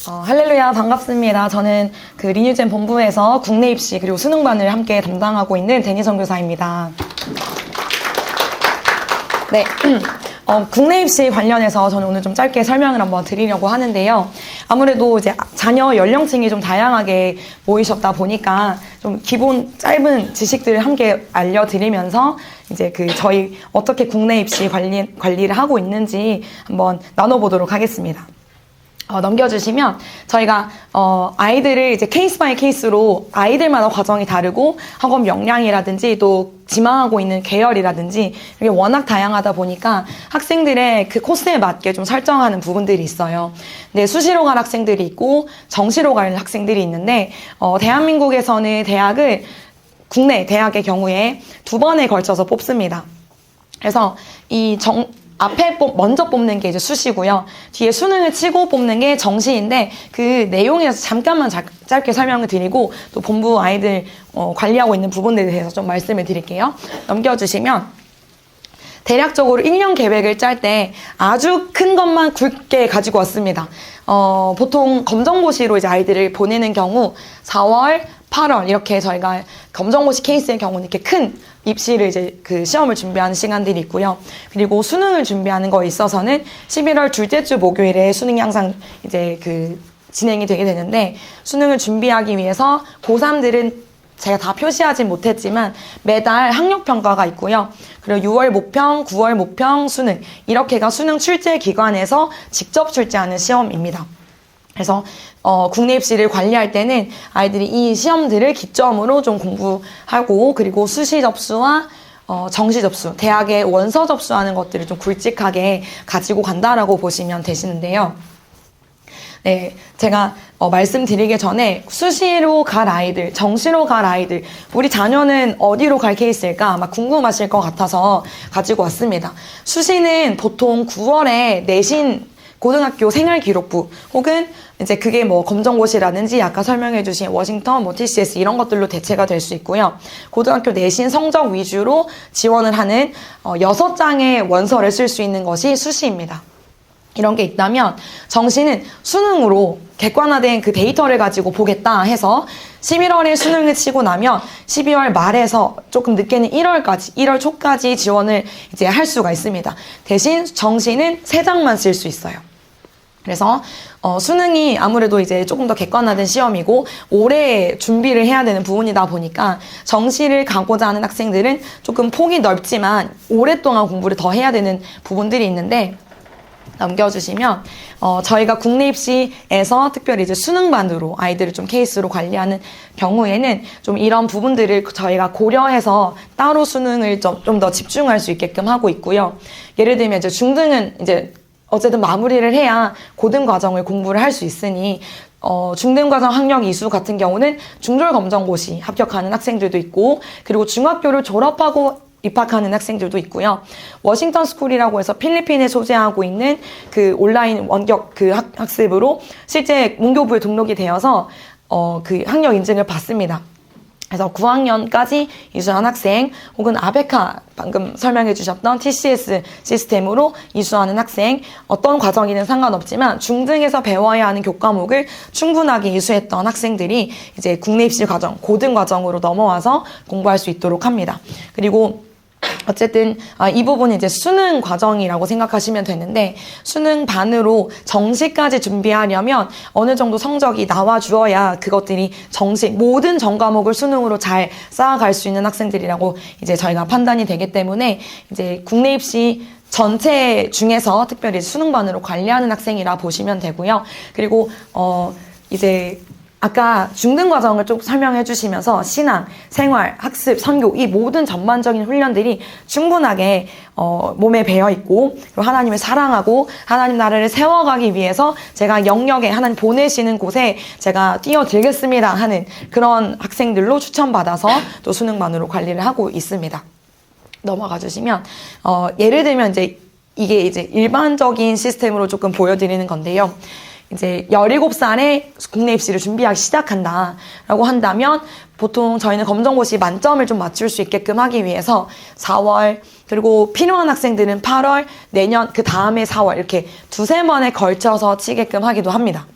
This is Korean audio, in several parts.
할렐루야, 반갑습니다. 저는 그 리뉴젠 본부에서 국내 입시 그리고 수능반을 함께 담당하고 있는 데니 선교사입니다. 네. 국내 입시 관련해서 저는 오늘 좀 짧게 설명을 한번 드리려고 하는데요. 아무래도 이제 자녀 연령층이 좀 다양하게 모이셨다 보니까 좀 기본 짧은 지식들을 함께 알려드리면서 이제 저희 어떻게 국내 입시 관리를 하고 있는지 한번 나눠보도록 하겠습니다. 넘겨주시면 저희가 아이들을 이제 케이스 바이 케이스로 아이들마다 과정이 다르고 학업 역량이라든지 또 지망하고 있는 계열이라든지 이게 워낙 다양하다 보니까 학생들의 그 코스에 맞게 좀 설정하는 부분들이 있어요. 근데 수시로 갈 학생들이 있고 정시로 갈 학생들이 있는데 대한민국에서는 대학을 국내 대학의 경우에 2번에 걸쳐서 뽑습니다. 그래서 앞에 먼저 뽑는 게 이제 수시고요. 뒤에 수능을 치고 뽑는 게 정시인데 그 내용에 대해서 잠깐만 짧게 설명을 드리고 또 본부 아이들 관리하고 있는 부분들에 대해서 좀 말씀을 드릴게요. 넘겨주시면 대략적으로 1년 계획을 짤 때 아주 큰 것만 굵게 가지고 왔습니다. 보통 검정고시로 이제 아이들을 보내는 경우 4월, 8월 이렇게 저희가 검정고시 케이스의 경우는 이렇게 큰 입시를 이제 그 시험을 준비하는 시간들이 있고요. 그리고 수능을 준비하는 거에 있어서는 11월 둘째 주 목요일에 수능이 항상 이제 진행이 되게 되는데 수능을 준비하기 위해서 고3들은 제가 다 표시하진 못했지만 매달 학력평가가 있고요. 그리고 6월 모평, 9월 모평, 수능 이렇게가 수능 출제 기관에서 직접 출제하는 시험입니다. 그래서 국내 입시를 관리할 때는 아이들이 이 시험들을 기점으로 좀 공부하고 그리고 수시 접수와 정시 접수, 대학에 원서 접수하는 것들을 좀 굵직하게 가지고 간다라고 보시면 되시는데요. 네, 제가 말씀드리기 전에 수시로 갈 아이들, 정시로 갈 아이들, 우리 자녀는 어디로 갈 케이스일까 아마 궁금하실 것 같아서 가지고 왔습니다. 수시는 보통 9월에 내신 고등학교 생활기록부 혹은 이제 그게 검정고시라든지 아까 설명해주신 워싱턴, TCS 이런 것들로 대체가 될 수 있고요. 고등학교 내신 성적 위주로 지원을 하는 6장의 원서를 쓸 수 있는 것이 수시입니다. 이런 게 있다면 정시는 수능으로 객관화된 그 데이터를 가지고 보겠다 해서 11월에 수능을 치고 나면 12월 말에서 조금 늦게는 1월 초까지 지원을 이제 할 수가 있습니다. 대신 정시는 3장만 쓸 수 있어요. 그래서 수능이 아무래도 이제 조금 더 객관화된 시험이고 오래 준비를 해야 되는 부분이다 보니까 정시를 가고자 하는 학생들은 조금 폭이 넓지만 오랫동안 공부를 더 해야 되는 부분들이 있는데 넘겨주시면 저희가 국내 입시에서 특별히 이제 수능반으로 아이들을 좀 케이스로 관리하는 경우에는 좀 이런 부분들을 저희가 고려해서 따로 수능을 좀 더 집중할 수 있게끔 하고 있고요. 예를 들면 이제 중등은 이제 어쨌든 마무리를 해야 고등 과정을 공부를 할 수 있으니 중등과정 학력 이수 같은 경우는 중졸검정고시 합격하는 학생들도 있고 그리고 중학교를 졸업하고 입학하는 학생들도 있고요. 워싱턴 스쿨이라고 해서 필리핀에 소재하고 있는 그 온라인 원격 학습으로 실제 문교부에 등록이 되어서 그 학력 인증을 받습니다. 그래서 9학년까지 이수한 학생 혹은 아베카 방금 설명해 주셨던 TCS 시스템으로 이수하는 학생 어떤 과정이든 상관없지만 중등에서 배워야 하는 교과목을 충분하게 이수했던 학생들이 이제 국내 입시 과정, 고등 과정으로 넘어와서 공부할 수 있도록 합니다. 그리고 어쨌든 이 부분이 이제 수능 과정이라고 생각하시면 되는데 수능 반으로 정시까지 준비하려면 어느 정도 성적이 나와 주어야 그것들이 모든 전 과목을 수능으로 잘 쌓아갈 수 있는 학생들이라고 이제 저희가 판단이 되기 때문에 이제 국내 입시 전체 중에서 특별히 수능반으로 관리하는 학생이라 보시면 되고요. 그리고 이제 아까 중등 과정을 좀 설명해 주시면서 신앙, 생활, 학습, 선교 이 모든 전반적인 훈련들이 충분하게 몸에 배어 있고 그리고 하나님을 사랑하고 하나님 나라를 세워가기 위해서 제가 영역에 하나님 보내시는 곳에 제가 뛰어들겠습니다 하는 그런 학생들로 추천받아서 또 수능반으로 관리를 하고 있습니다. 넘어가 주시면 예를 들면 이게 이제 일반적인 시스템으로 조금 보여드리는 건데요. 이제 17살에 국내 입시를 준비하기 시작한다라고 한다면 보통 저희는 검정고시 만점을 좀 맞출 수 있게끔 하기 위해서 4월 그리고 필요한 학생들은 8월 내년 그 다음에 4월 이렇게 두세 번에 걸쳐서 치게끔 하기도 합니다.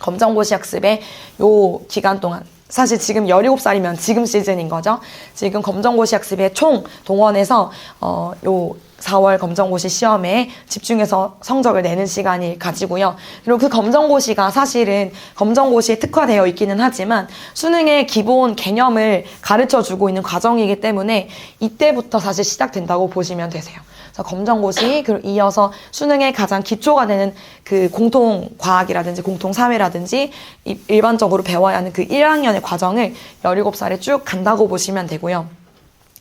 검정고시 학습에 요 기간 동안 사실 지금 17살이면 지금 시즌인 거죠. 지금 검정고시 학습에 총 동원해서 요 4월 검정고시 시험에 집중해서 성적을 내는 시간이 가지고요. 그리고 그 검정고시가 사실은 검정고시에 특화되어 있기는 하지만 수능의 기본 개념을 가르쳐주고 있는 과정이기 때문에 이때부터 사실 시작된다고 보시면 되세요. 그래서 검정고시, 그리고 이어서 수능의 가장 기초가 되는 그 공통과학이라든지 공통사회라든지 일반적으로 배워야 하는 그 1학년의 과정을 17살에 쭉 간다고 보시면 되고요.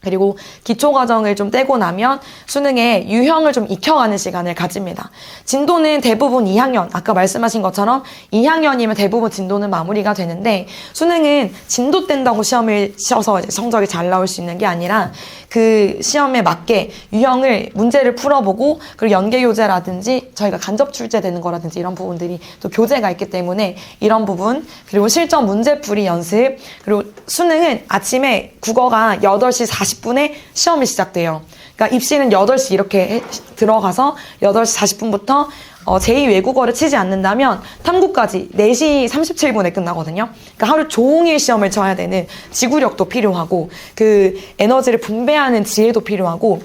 그리고 기초과정을 좀 떼고 나면 수능에 유형을 좀 익혀가는 시간을 가집니다. 진도는 대부분 2학년, 아까 말씀하신 것처럼 2학년이면 대부분 진도는 마무리가 되는데 수능은 진도 뗀다고 시험을 쳐서 이제 성적이 잘 나올 수 있는 게 아니라 그 시험에 맞게 유형을 문제를 풀어보고 그리고 연계교재라든지 저희가 간접 출제되는 거라든지 이런 부분들이 또 교재가 있기 때문에 이런 부분 그리고 실전 문제풀이 연습 그리고 수능은 아침에 국어가 8시 40분에 시험이 시작돼요. 그러니까 입시는 8시 이렇게 들어가서 8시 40분부터 제2 외국어를 치지 않는다면 탐구까지 4시 37분에 끝나거든요. 그러니까 하루 종일 시험을 쳐야 되는 지구력도 필요하고 그 에너지를 분배하는 지혜도 필요하고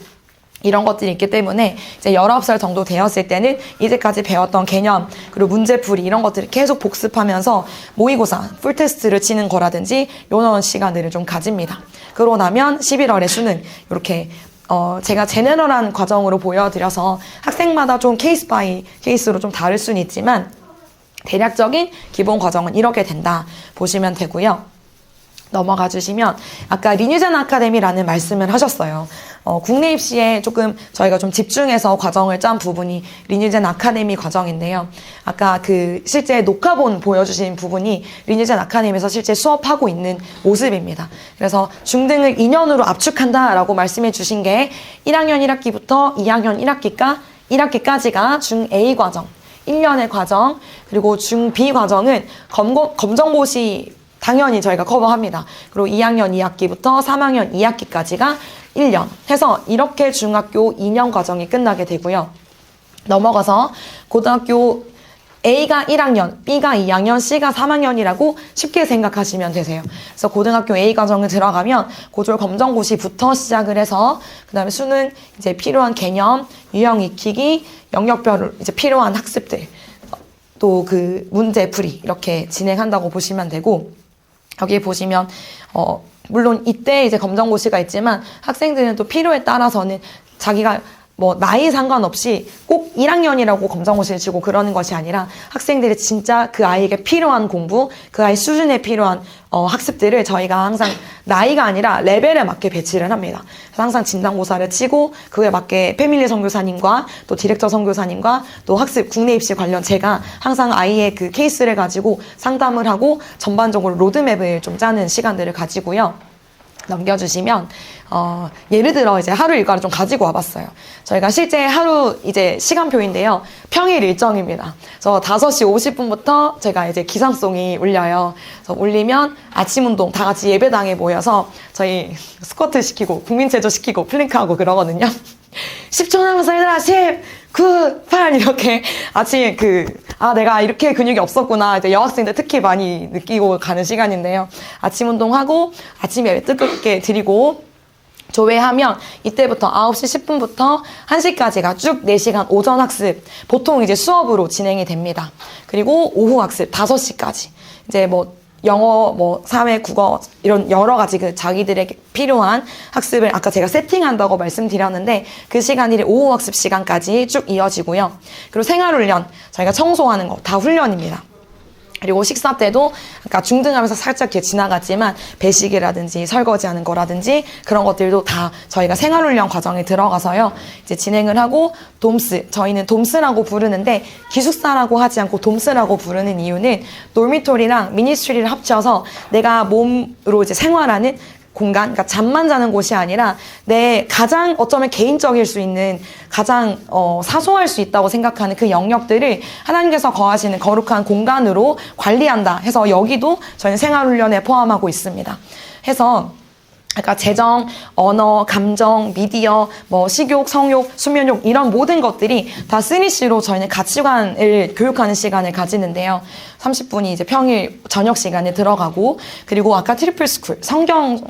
이런 것들이 있기 때문에 이제 19살 정도 되었을 때는 이제까지 배웠던 개념 그리고 문제풀이 이런 것들을 계속 복습하면서 모의고사 풀테스트를 치는 거라든지 이런 시간들을 좀 가집니다. 그러고 나면 11월에 수능 이렇게 제가 제너럴한 과정으로 보여드려서 학생마다 좀 케이스 바이 케이스로 좀 다를 수는 있지만 대략적인 기본 과정은 이렇게 된다 보시면 되고요. 넘어가 주시면 아까 리뉴젠 아카데미라는 말씀을 하셨어요. 국내 입시에 조금 저희가 좀 집중해서 과정을 짠 부분이 리뉴젠 아카데미 과정인데요. 아까 그 실제 녹화본 보여주신 부분이 리뉴젠 아카데미에서 실제 수업하고 있는 모습입니다. 그래서 중등을 2년으로 압축한다라고 말씀해 주신 게 1학년 1학기부터 2학년 1학기까지가 중 A 과정, 1년의 과정, 그리고 중 B 과정은 검정고시 당연히 저희가 커버합니다. 그리고 2학년 2학기부터 3학년 2학기까지가 1년 해서 이렇게 중학교 2년 과정이 끝나게 되고요. 넘어가서 고등학교 A가 1학년, B가 2학년, C가 3학년이라고 쉽게 생각하시면 되세요. 그래서 고등학교 A 과정을 들어가면 고졸 검정고시부터 시작을 해서 그 다음에 수능 이제 필요한 개념, 유형 익히기, 영역별로 이제 필요한 학습들 또 그 문제풀이 이렇게 진행한다고 보시면 되고 여기 보시면 물론 이때 이제 검정고시가 있지만 학생들은 또 필요에 따라서는 자기가 뭐 나이 상관없이 꼭 1학년이라고 검정고시를 치고 그러는 것이 아니라 학생들이 진짜 그 아이에게 필요한 공부, 그 아이 수준에 필요한 학습들을 저희가 항상 나이가 아니라 레벨에 맞게 배치를 합니다. 그래서 항상 진단고사를 치고 그에 맞게 패밀리 선교사님과 또 디렉터 선교사님과 또 학습 국내 입시 관련 제가 항상 아이의 그 케이스를 가지고 상담을 하고 전반적으로 로드맵을 좀 짜는 시간들을 가지고요. 넘겨주시면 예를 들어 이제 하루 일과를 좀 가지고 와봤어요. 저희가 실제 하루 이제 시간표인데요. 평일 일정입니다. 그래서 5시 50분부터 제가 이제 기상송이 울려요. 그래서 울리면 아침 운동 다 같이 예배당에 모여서 저희 스쿼트 시키고 국민체조 시키고 플랭크하고 그러거든요. 10초 남았어 얘들아 10, 9, 8 이렇게 아침에 내가 이렇게 근육이 없었구나 이제 여학생들 특히 많이 느끼고 가는 시간인데요. 아침 운동하고 아침 예배 뜨겁게 드리고 조회하면 이때부터 9시 10분부터 1시까지가 쭉 4시간 오전 학습 보통 이제 수업으로 진행이 됩니다. 그리고 오후 학습 5시까지 이제 뭐 영어, 뭐 사회, 국어 이런 여러 가지 그 자기들에게 필요한 학습을 아까 제가 세팅한다고 말씀드렸는데 그 시간이 오후 학습 시간까지 쭉 이어지고요. 그리고 생활훈련 저희가 청소하는 거 다 훈련입니다. 그리고 식사 때도 아까 중등하면서 살짝 이렇게 지나갔지만 배식이라든지 설거지하는 거라든지 그런 것들도 다 저희가 생활훈련 과정에 들어가서요 이제 진행을 하고 돔스 저희는 돔스라고 부르는데 기숙사라고 하지 않고 돔스라고 부르는 이유는 dormitory랑 미니스트리를 합쳐서 내가 몸으로 이제 생활하는 공간, 그러니까 잠만 자는 곳이 아니라 내 가장 어쩌면 개인적일 수 있는 가장 사소할 수 있다고 생각하는 그 영역들을 하나님께서 거하시는 거룩한 공간으로 관리한다 해서 여기도 저희는 생활훈련에 포함하고 있습니다. 해서 그러니까 재정, 언어, 감정, 미디어, 뭐 식욕, 성욕, 수면욕 이런 모든 것들이 다 3C로 저희는 가치관을 교육하는 시간을 가지는데요. 30분이 이제 평일 저녁 시간에 들어가고, 그리고 아까 트리플 스쿨 성경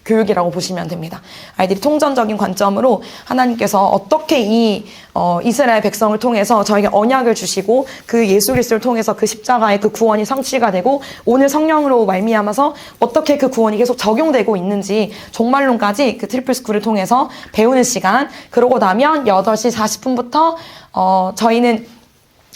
교육이라고 보시면 됩니다. 아이들이 통전적인 관점으로 하나님께서 어떻게 이 이스라엘 백성을 통해서 저에게 언약을 주시고 그 예수 그리스도를 통해서 그 십자가의 그 구원이 성취가 되고 오늘 성령으로 말미암아서 어떻게 그 구원이 계속 적용되고 있는지 종말론까지 그 트리플 스쿨을 통해서 배우는 시간. 그러고 나면 8시 40분부터 저희는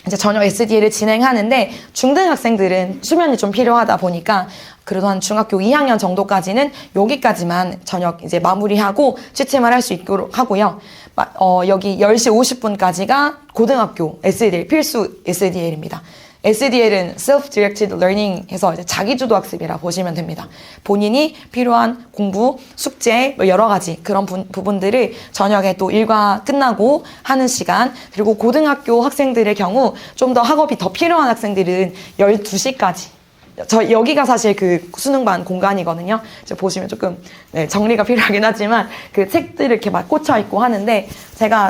이제 저녁 SDL을 진행하는데, 중등학생들은 수면이 좀 필요하다 보니까 그래도 한 중학교 2학년 정도까지는 여기까지만 저녁 이제 마무리하고 취침을 할 수 있도록 하고요. 여기 10시 50분까지가 고등학교 SDL, 필수 SDL입니다. SDL은 Self-Directed Learning 해서 이제 자기주도 학습이라 보시면 됩니다. 본인이 필요한 공부, 숙제, 뭐 여러 가지 그런 부분들을 저녁에 또 일과 끝나고 하는 시간. 그리고 고등학교 학생들의 경우 좀 더 학업이 더 필요한 학생들은 12시까지. 여기가 사실 그 수능반 공간이거든요. 이제 보시면 조금 정리가 필요하긴 하지만 그 책들을 이렇게 막 꽂혀 있고 하는데,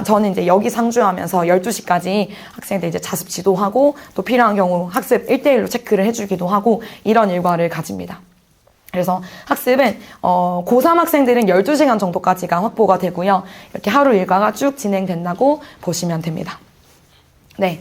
저는 이제 여기 상주하면서 12시까지 학생들 이제 자습 지도하고 또 필요한 경우 학습 1대1로 체크를 해주기도 하고 이런 일과를 가집니다. 그래서 학습은 고3 학생들은 12시간 정도까지가 확보가 되고요. 이렇게 하루 일과가 쭉 진행된다고 보시면 됩니다. 네,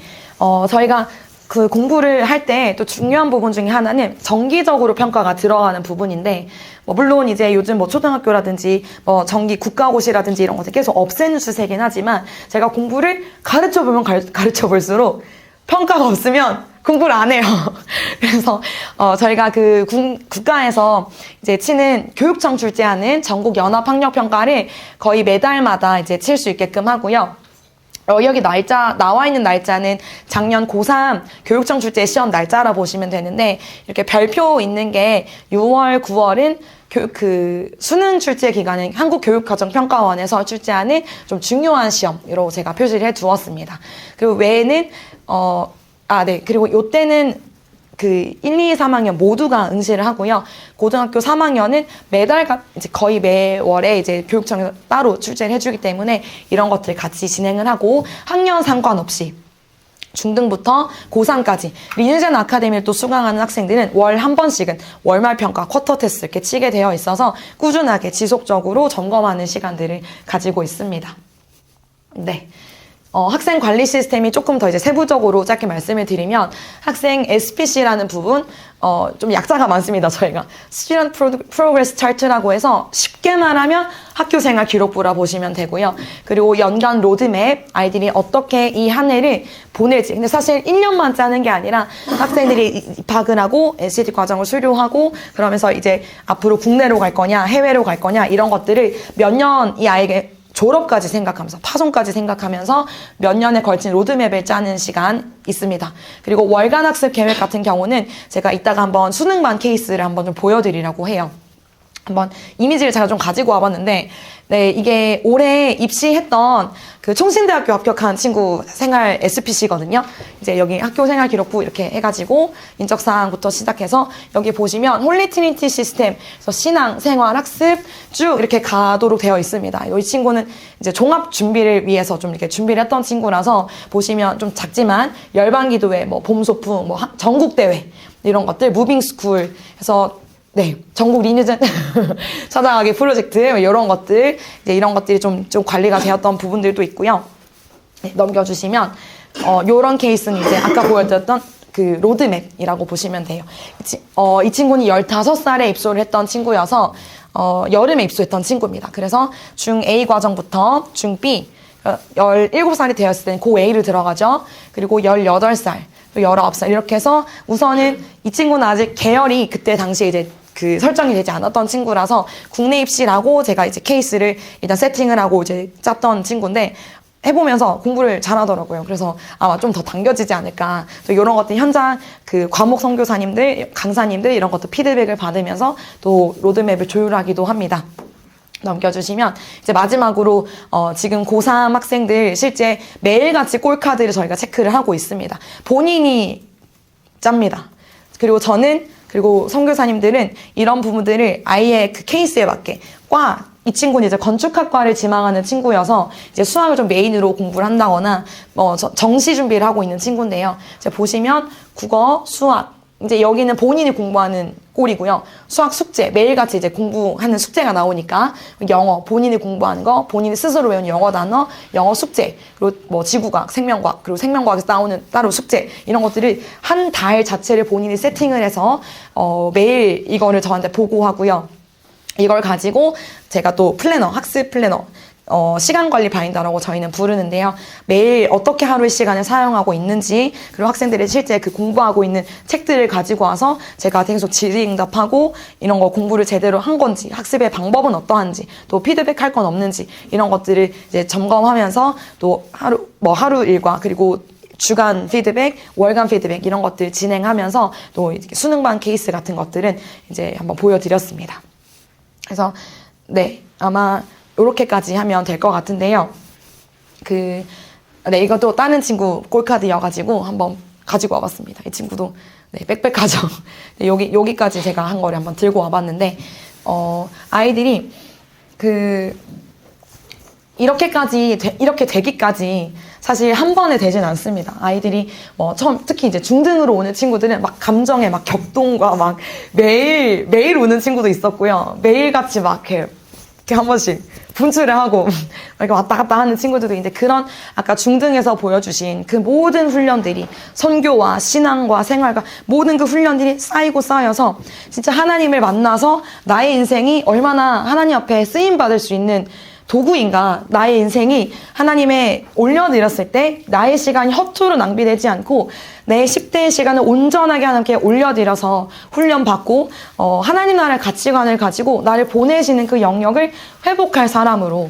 저희가 그 공부를 할 때 또 중요한 부분 중에 하나는 정기적으로 평가가 들어가는 부분인데, 물론 이제 요즘 초등학교라든지 정기 국가고시라든지 이런 것들 계속 없애는 추세긴 하지만, 제가 공부를 가르쳐 보면 가르쳐 볼수록 평가가 없으면 공부를 안 해요. 그래서 저희가 그 국가에서 이제 치는 교육청 출제하는 전국 연합 학력 평가를 거의 매달마다 이제 칠 수 있게끔 하고요. 여기 나와 있는 날짜는 작년 고3 교육청 출제 시험 날짜라 보시면 되는데, 이렇게 별표 있는 게 6월, 9월은 그 수능 출제 기간은 한국교육과정평가원에서 출제하는 좀 중요한 시험으로 제가 표시를 해 두었습니다. 그리고 외에는, 그리고 요때는 그 1, 2, 3학년 모두가 응시를 하고요. 고등학교 3학년은 이제 거의 매월에 이제 교육청에서 따로 출제를 해주기 때문에 이런 것들 같이 진행을 하고, 학년 상관없이 중등부터 고3까지 리뉴젠 아카데미를 또 수강하는 학생들은 월 한 번씩은 월말평가, 쿼터 테스트 이렇게 치게 되어 있어서 꾸준하게 지속적으로 점검하는 시간들을 가지고 있습니다. 네. 학생 관리 시스템이 조금 더 이제 세부적으로 짧게 말씀을 드리면, 학생 SPC라는 부분, 좀 약자가 많습니다, 저희가. Student Progress Chart라고 해서 쉽게 말하면 학교생활 기록부라 보시면 되고요. 그리고 연간 로드맵, 아이들이 어떻게 이 한 해를 보낼지. 근데 사실 1년만 짜는 게 아니라 학생들이 입학을 하고 NCT 과정을 수료하고 그러면서 이제 앞으로 국내로 갈 거냐, 해외로 갈 거냐, 이런 것들을 몇 년 이 아이에게 졸업까지 생각하면서, 파송까지 생각하면서 몇 년에 걸친 로드맵을 짜는 시간 있습니다. 그리고 월간 학습 계획 같은 경우는 제가 이따가 한번 수능반 케이스를 한번 좀 보여드리려고 해요. 한번 이미지를 제가 좀 가지고 와봤는데, 네, 이게 올해 입시했던 그 총신대학교 합격한 친구 생활 SPC거든요. 이제 여기 학교 생활 기록부 이렇게 해가지고 인적사항부터 시작해서 여기 보시면 홀리 트리니티 시스템, 그래서 신앙, 생활, 학습 쭉 이렇게 가도록 되어 있습니다. 이 친구는 이제 종합 준비를 위해서 좀 이렇게 준비를 했던 친구라서 보시면 좀 작지만 열방기도회, 봄 소풍, 전국대회 이런 것들, 무빙스쿨 해서 네, 전국 리뉴젠 찾아가기 프로젝트 이런 것들, 이런 것들이 좀 관리가 되었던 부분들도 있고요. 네, 넘겨주시면 요런 케이스는 이제 아까 보여드렸던 그 로드맵이라고 보시면 돼요. 이 친구는 15살에 입소를 했던 친구여서 여름에 입소했던 친구입니다. 그래서 중 A 과정부터 중 B 17살이 되었을 때는 고 A를 들어가죠. 그리고 18살, 또 19살 이렇게 해서 우선은 이 친구는 아직 계열이 그때 당시에 이제 그 설정이 되지 않았던 친구라서 국내 입시라고 제가 이제 케이스를 일단 세팅을 하고 이제 짰던 친구인데, 해보면서 공부를 잘하더라고요. 그래서 아마 좀 더 당겨지지 않을까. 또 이런 것들 현장 그 과목 선교사님들, 강사님들 이런 것도 피드백을 받으면서 또 로드맵을 조율하기도 합니다. 넘겨주시면 이제 마지막으로 지금 고3 학생들 실제 매일같이 꼴카드를 저희가 체크를 하고 있습니다. 본인이 짭니다. 그리고 저는 그리고 선교사님들은 이런 부분들을 아이의 그 케이스에 맞게 이 친구는 이제 건축학과를 지망하는 친구여서 이제 수학을 좀 메인으로 공부를 한다거나 정시 준비를 하고 있는 친구인데요. 이제 보시면 국어, 수학, 이제 여기는 본인이 공부하는 꼴이고요. 수학 숙제, 매일같이 이제 공부하는 숙제가 나오니까 영어, 본인이 공부하는 거, 본인이 스스로 외운 영어 단어, 영어 숙제, 그리고 뭐 지구과학, 생명과학, 그리고 생명과학에서 나오는 따로 숙제, 이런 것들을 한 달 자체를 본인이 세팅을 해서 매일 이거를 저한테 보고하고요. 이걸 가지고 제가 또 플래너, 학습 플래너, 시간 관리 바인더라고 저희는 부르는데요. 매일 어떻게 하루의 시간을 사용하고 있는지, 그리고 학생들이 실제 그 공부하고 있는 책들을 가지고 와서 제가 계속 질의응답하고 이런 거 공부를 제대로 한 건지, 학습의 방법은 어떠한지, 또 피드백할 건 없는지, 이런 것들을 이제 점검하면서 또 하루 일과, 그리고 주간 피드백, 월간 피드백 이런 것들 진행하면서 또 수능반 케이스 같은 것들은 이제 한번 보여드렸습니다. 그래서 네, 아마 이렇게까지 하면 될 것 같은데요. 네, 이것도 다른 친구 꼴카드여가지고 한번 가지고 와봤습니다. 이 친구도 네, 빽빽하죠. 여기까지 제가 한 거를 한번 들고 와봤는데, 아이들이 이렇게 되기까지 사실 한 번에 되진 않습니다. 아이들이 특히 이제 중등으로 오는 친구들은 막 감정의 막 격동과 막 매일 우는 친구도 있었고요. 매일같이 막 이렇게 한 번씩 분출을 하고 이렇게 왔다 갔다 하는 친구들도 있는데, 그런 아까 중등에서 보여주신 그 모든 훈련들이 선교와 신앙과 생활과 모든 그 훈련들이 쌓여서 진짜 하나님을 만나서 나의 인생이 얼마나 하나님 앞에 쓰임받을 수 있는 도구인가, 나의 인생이 하나님에 올려드렸을 때 나의 시간이 허투루 낭비되지 않고 내 10대의 시간을 온전하게 하나님께 올려드려서 훈련받고 하나님 나라의 가치관을 가지고 나를 보내시는 그 영역을 회복할 사람으로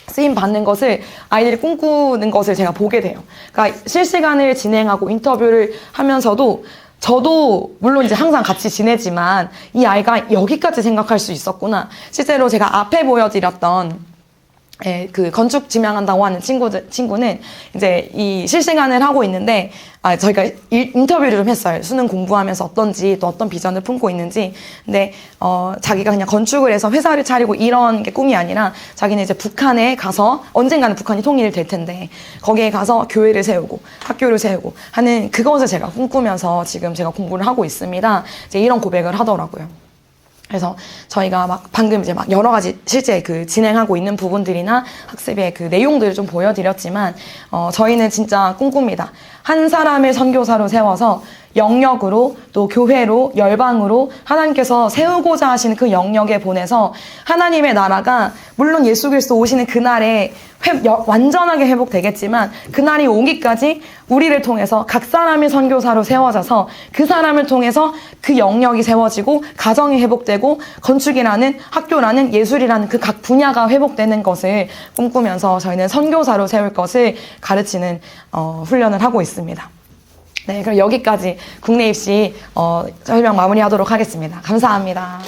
쓰임받는 것을 아이들이 꿈꾸는 것을 제가 보게 돼요. 그러니까 실시간을 진행하고 인터뷰를 하면서도 저도 물론 이제 항상 같이 지내지만 이 아이가 여기까지 생각할 수 있었구나. 실제로 제가 앞에 보여드렸던 그 건축 지망한다고 하는 친구는 이제 이 실시간을 하고 있는데, 저희가 인터뷰를 좀 했어요. 수능 공부하면서 어떤지, 또 어떤 비전을 품고 있는지. 근데, 자기가 그냥 건축을 해서 회사를 차리고 이런 게 꿈이 아니라 자기는 이제 북한에 가서 언젠가는 북한이 통일될 텐데 거기에 가서 교회를 세우고 학교를 세우고 하는 그것을 제가 꿈꾸면서 지금 제가 공부를 하고 있습니다. 이제 이런 고백을 하더라고요. 그래서 저희가 방금 이제 여러 가지 실제 진행하고 있는 부분들이나 학습의 그 내용들을 좀 보여드렸지만, 저희는 진짜 꿈꿉니다. 한 사람을 선교사로 세워서 영역으로, 또 교회로, 열방으로 하나님께서 세우고자 하시는 그 영역에 보내서 하나님의 나라가 물론 예수 그리스도 오시는 그날에 완전하게 회복되겠지만, 그날이 오기까지 우리를 통해서 각 사람이 선교사로 세워져서 그 사람을 통해서 그 영역이 세워지고 가정이 회복되고 건축이라는, 학교라는, 예술이라는 그 각 분야가 회복되는 것을 꿈꾸면서 저희는 선교사로 세울 것을 가르치는 훈련을 하고 있습니다. 네, 그럼 여기까지 국내 입시 설명 마무리하도록 하겠습니다. 감사합니다.